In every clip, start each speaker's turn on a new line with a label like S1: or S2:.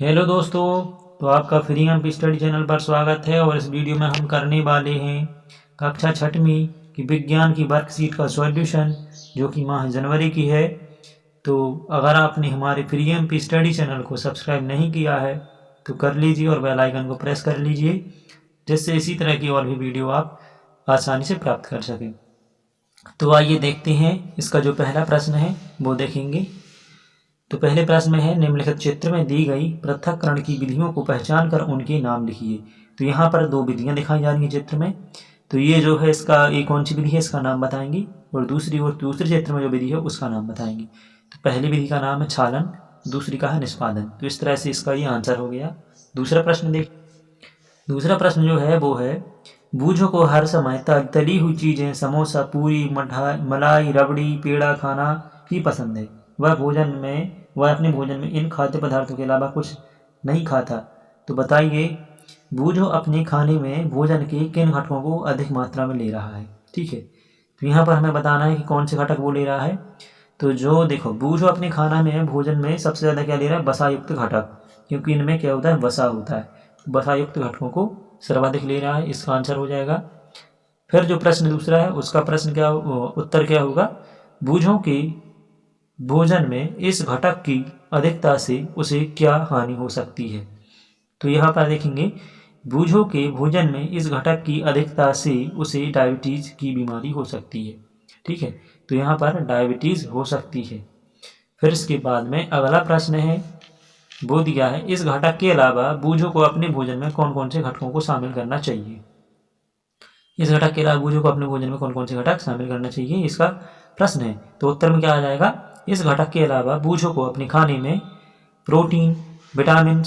S1: Hello दोस्तों। तो आपका फ्री एमपी स्टडी चैनल पर स्वागत है और इस वीडियो में हम करने वाले हैं कक्षा छठवीं की विज्ञान की वर्कशीट का सॉल्यूशन, जो कि माह जनवरी की है। तो अगर आपने हमारे फ्री एमपी स्टडी चैनल को सब्सक्राइब नहीं किया है तो कर लीजिए और बेल आइकन को प्रेस कर लीजिए, जिससे इसी तरह की और भी वीडियो आप आसानी से प्राप्त कर सकें। तो आइए देखते हैं, इसका जो पहला प्रश्न है वो देखेंगे। तो पहले प्रश्न में है, निम्नलिखित चित्र में दी गई पृथक्करण की विधियों को पहचान कर उनके नाम लिखिए। तो यहाँ पर दो विधियां दिखाई जा रही हैं चित्र में। तो ये जो है इसका एक कौन सी विधि है इसका नाम बताएंगे, और दूसरे चित्र में जो विधि है उसका नाम बताएंगे। तो पहली विधि का नाम है छालन, दूसरी का है निष्पादन। तो इस तरह से इसका ये आंसर हो गया। दूसरा प्रश्न जो है वो है, बूझो को हर समय तली हुई चीजें समोसा, पूरी, मलाई, रबड़ी, पेड़ा खाना ही पसंद है। वह अपने भोजन में इन खाद्य पदार्थों के अलावा कुछ नहीं खाता। तो बताइए, बूझो अपने खाने में भोजन के किन घटकों को अधिक मात्रा में ले रहा है। ठीक है, तो यहाँ पर हमें बताना है कि कौन से घटक वो ले रहा है। तो जो देखो, बूझो अपने खाना में भोजन में सबसे ज़्यादा क्या ले रहा है, वसा युक्त घटक, क्योंकि इनमें क्या होता है, वसा होता है। वसा युक्त घटकों को सर्वाधिक ले रहा है, इसका आंसर हो जाएगा। फिर जो प्रश्न दूसरा है उसका उत्तर क्या होगा, बूझो के भोजन में इस घटक की अधिकता से उसे क्या हानि हो सकती है। तो यहाँ पर देखेंगे, बूझो के भोजन में इस घटक की अधिकता से उसे डायबिटीज की बीमारी हो सकती है। ठीक है, तो यहाँ पर डायबिटीज हो सकती है। फिर इसके बाद में अगला प्रश्न है, वो दिया है, इस घटक के अलावा बूझो को अपने भोजन में कौन कौन से घटकों को शामिल करना चाहिए। इस घटक के अलावा बूझो को अपने भोजन में कौन कौन से घटक शामिल करना चाहिए, इसका प्रश्न है। तो उत्तर में क्या आ जाएगा, इस घटक के अलावा बूझो को अपने खाने में प्रोटीन, विटामिन,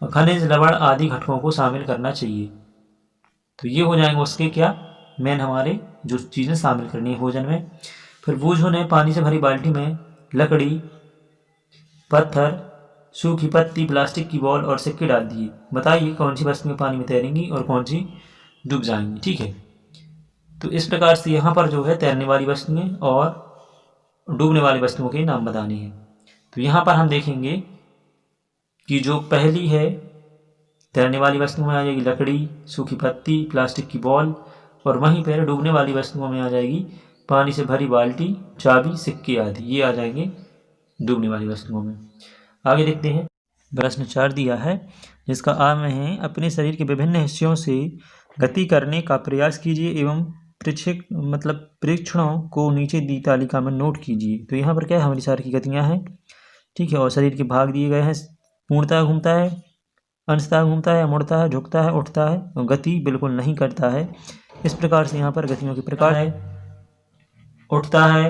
S1: खनिज, लवण आदि घटकों को शामिल करना चाहिए। तो ये हो जाएंगे उसके क्या मेन हमारे जो चीज़ें शामिल करनी है भोजन में। फिर बूझो ने पानी से भरी बाल्टी में लकड़ी, पत्थर, सूखी पत्ती, प्लास्टिक की बॉल और सिक्के डाल दिए। बताइए कौन सी वस्तुएं पानी में तैरेंगी और कौन सी डूब जाएंगी। ठीक है, तो इस प्रकार से यहाँ पर जो है तैरने वाली वस्तुएं और डूबने वाली वस्तुओं के नाम बताने हैं। तो यहाँ पर हम देखेंगे कि जो पहली है तैरने वाली वस्तुओं में आ जाएगी लकड़ी, सूखी पत्ती, प्लास्टिक की बॉल, और वहीं पर डूबने वाली वस्तुओं में आ जाएगी पानी से भरी बाल्टी, चाबी, सिक्के आदि। ये आ जाएंगे डूबने वाली वस्तुओं में। आगे देखते हैं, प्रश्न 4 दिया है, जिसका आ में है, अपने शरीर के विभिन्न हिस्सों से गति करने का प्रयास कीजिए एवं परीक्षणों को नीचे दी तालिका में नोट कीजिए। तो यहाँ पर क्या है, हमारी सारी की गतियाँ हैं। ठीक है, और शरीर के भाग दिए गए हैं, पूर्णतः घूमता है, अंशतः घूमता है, मुड़ता है, झुकता है, उठता है, और गति बिल्कुल नहीं करता है। इस प्रकार से यहाँ पर गतियों के प्रकार है, उठता है,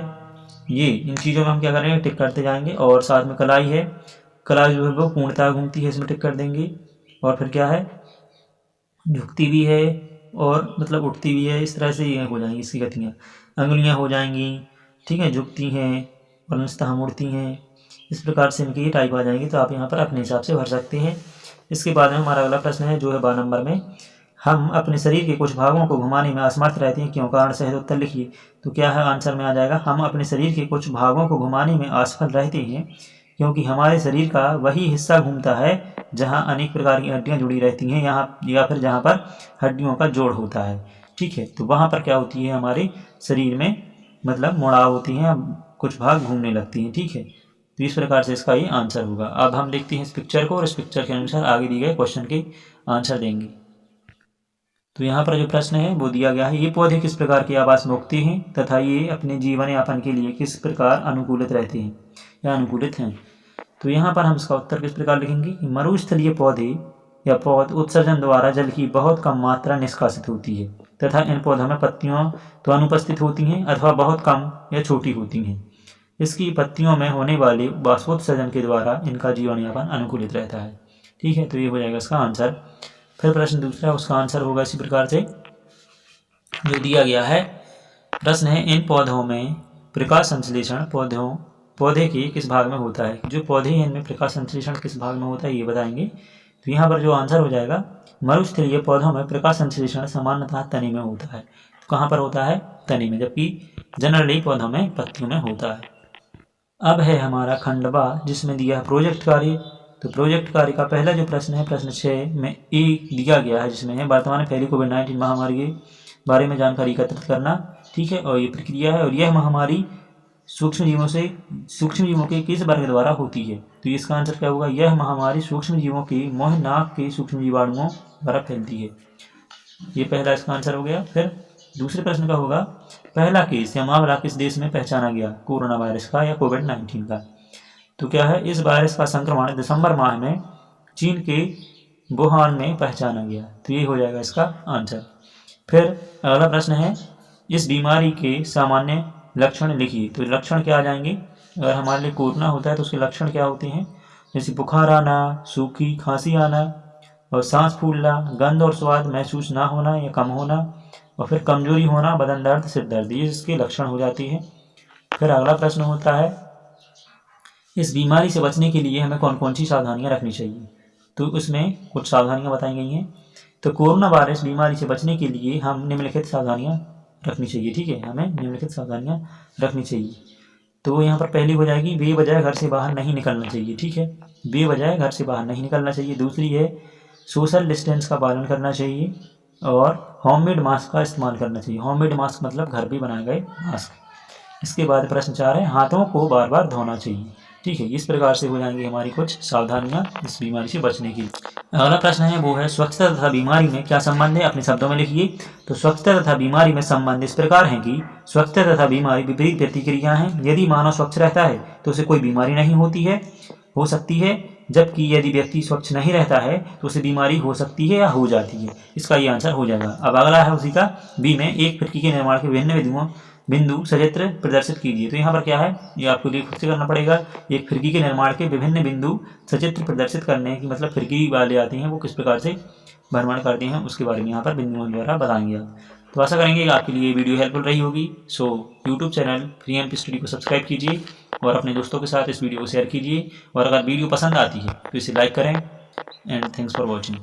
S1: ये इन चीज़ों में हम क्या करेंगे, टिक करते जाएंगे। और साथ में कलाई है, कलाई जो है वो पूर्णतः घूमती है, इसमें टिक कर देंगे। और फिर क्या है, झुकती भी है और उठती भी है। इस तरह से ये हो जाएंगी इसकी गतियाँ। अंगुलियाँ हो जाएंगी, ठीक है, झुकती हैं और अंशतः मुड़ती हैं। इस प्रकार से इनकी टाइप आ जाएंगी। तो आप यहाँ पर अपने हिसाब से भर सकते हैं। इसके बाद में हमारा अगला प्रश्न है जो है 12 नंबर में, हम अपने शरीर के कुछ भागों को घुमाने में असमर्थ रहते हैं, क्यों, कारण सहित उत्तर लिखिए। तो क्या है, आंसर में आ जाएगा, हम अपने शरीर के कुछ भागों को घुमाने में असफल रहते हैं क्योंकि हमारे शरीर का वही हिस्सा घूमता है जहां अनेक प्रकार की हड्डियां जुड़ी रहती हैं, यहाँ या फिर जहां पर हड्डियों का जोड़ होता है। ठीक है, तो वहां पर क्या होती है, हमारे शरीर में मुड़ाव होती हैं, कुछ भाग घूमने लगती हैं। ठीक है, तो इस प्रकार से इसका ये आंसर होगा। अब हम देखते हैं इस पिक्चर को और इस पिक्चर के अनुसार आगे दिए गए क्वेश्चन के आंसर देंगे। तो यहाँ पर जो प्रश्न है वो दिया गया है, ये पौधे किस प्रकार के आवास में उगते हैं तथा ये अपने जीवन यापन के लिए किस प्रकार अनुकूलित रहते हैं या अनुकूलित हैं। तो यहाँ पर हम इसका उत्तर किस प्रकार लिखेंगे, मरुस्थलीय पौधे या पौध उत्सर्जन द्वारा जल की बहुत कम मात्रा निष्कासित होती है तथा इन पौधों में पत्तियों तो अनुपस्थित होती हैं अथवा बहुत कम या छोटी होती हैं। इसकी पत्तियों में होने वाले बाष्पोत्सर्जन के द्वारा इनका जीवन यापन अनुकूलित रहता है। ठीक है, तो ये हो जाएगा इसका आंसर। फिर प्रश्न दूसरा, उसका आंसर होगा इसी प्रकार से जो दिया गया है। प्रश्न है, इन पौधों में प्रकाश संश्लेषण पौधे के किस भाग में होता है। जो पौधे हैं इनमें प्रकाश संश्लेषण किस भाग में होता है ये बताएंगे। तो यहाँ पर जो आंसर हो जाएगा, मरुस्थलीय पौधों में प्रकाश संश्लेषण सामान्यतः तने में होता है। तो कहाँ पर होता है, तने में, जबकि जनरली पौधों में पत्तियों में होता है। अब है हमारा खंड बा, जिसमें दिया है प्रोजेक्ट कार्य। तो प्रोजेक्ट कार्य का पहला जो प्रश्न है, प्रश्न 6 में ए दिया गया है, जिसमें है वर्तमान में फैली कोविड-19 महामारी के बारे में जानकारी एकत्रित करना। ठीक है, और ये प्रक्रिया है, और यह महामारी सूक्ष्म जीवों के किस वर्ग द्वारा होती है। तो इसका आंसर क्या होगा, यह महामारी सूक्ष्म जीवों के मुंह नाक के सूक्ष्म जीवाणुओं द्वारा फैलती है। ये पहला इसका आंसर हो गया। फिर दूसरे प्रश्न का होगा, पहला केस या मामला किस देश में पहचाना गया, कोरोना वायरस का या कोविड-19 का। तो क्या है, इस वायरस का संक्रमण दिसंबर माह में चीन के वुहान में पहचाना गया। तो ये हो जाएगा इसका आंसर। फिर अगला प्रश्न है, इस बीमारी के सामान्य लक्षण लिखिए। तो लक्षण क्या आ जाएंगे, अगर हमारे लिए कोरोना होता है तो उसके लक्षण क्या होते हैं, जैसे बुखार आना, सूखी खांसी आना, और सांस फूलना, गंध और स्वाद महसूस ना होना या कम होना, और फिर कमजोरी होना, बदन दर्द, सिर दर्द, ये इसके लक्षण हो जाते हैं। फिर अगला प्रश्न होता है, इस बीमारी से बचने के लिए हमें कौन कौन सी सावधानियां रखनी चाहिए। तो उसमें कुछ सावधानियां बताई गई हैं। तो कोरोना वायरस बीमारी से बचने के लिए हम निम्नलिखित सावधानियां रखनी चाहिए। ठीक है, हमें निम्नलिखित सावधानियां रखनी चाहिए। तो यहाँ पर पहली हो जाएगी, बेवजह घर से बाहर नहीं निकलना चाहिए। ठीक है, बेवजह घर से बाहर नहीं निकलना चाहिए। दूसरी है, सोशल डिस्टेंस का पालन करना चाहिए, और होममेड मास्क का इस्तेमाल करना चाहिए। होममेड मास्क मतलब घर पे बनाए गए मास्क। इसके बाद प्रश्न 4 है, हाथों को बार बार धोना चाहिए। ठीक है, इस प्रकार से हो जाएंगी हमारी कुछ सावधानियां इस बीमारी से बचने की। अगला प्रश्न है वो है, स्वच्छता तथा बीमारी में क्या संबंध है, अपने शब्दों में लिखिए। तो स्वच्छता तथा बीमारी में संबंध इस प्रकार है कि स्वच्छता तथा बीमारी विपरीत प्रतिक्रिया हैं। यदि मानव स्वच्छ रहता है तो उसे कोई बीमारी नहीं हो सकती है, जबकि यदि व्यक्ति स्वच्छ नहीं रहता है तो उसे बीमारी हो सकती है या हो जाती है। इसका ये आंसर हो जाएगा। अब अगला है उसी का बी में, एक खिड़की के निर्माण के विभिन्न बिंदु सचित्र प्रदर्शित कीजिए। तो यहाँ पर क्या है, ये आपको खुद से करना पड़ेगा। एक खिड़की के निर्माण के विभिन्न बिंदु सचित्र प्रदर्शित करने की मतलब खिड़की वाले आते हैं वो किस प्रकार से भ्रमण करते हैं उसके बारे में यहाँ पर बिंदुओं द्वारा बताएंगे आप। तो आशा करेंगे कि आपके लिए वीडियो हेल्पफुल रही होगी। So YouTube channel free MP study को सब्सक्राइब कीजिए और अपने दोस्तों के साथ इस वीडियो को शेयर कीजिए, और अगर वीडियो पसंद आती है तो इसे लाइक करें। And thanks for watching.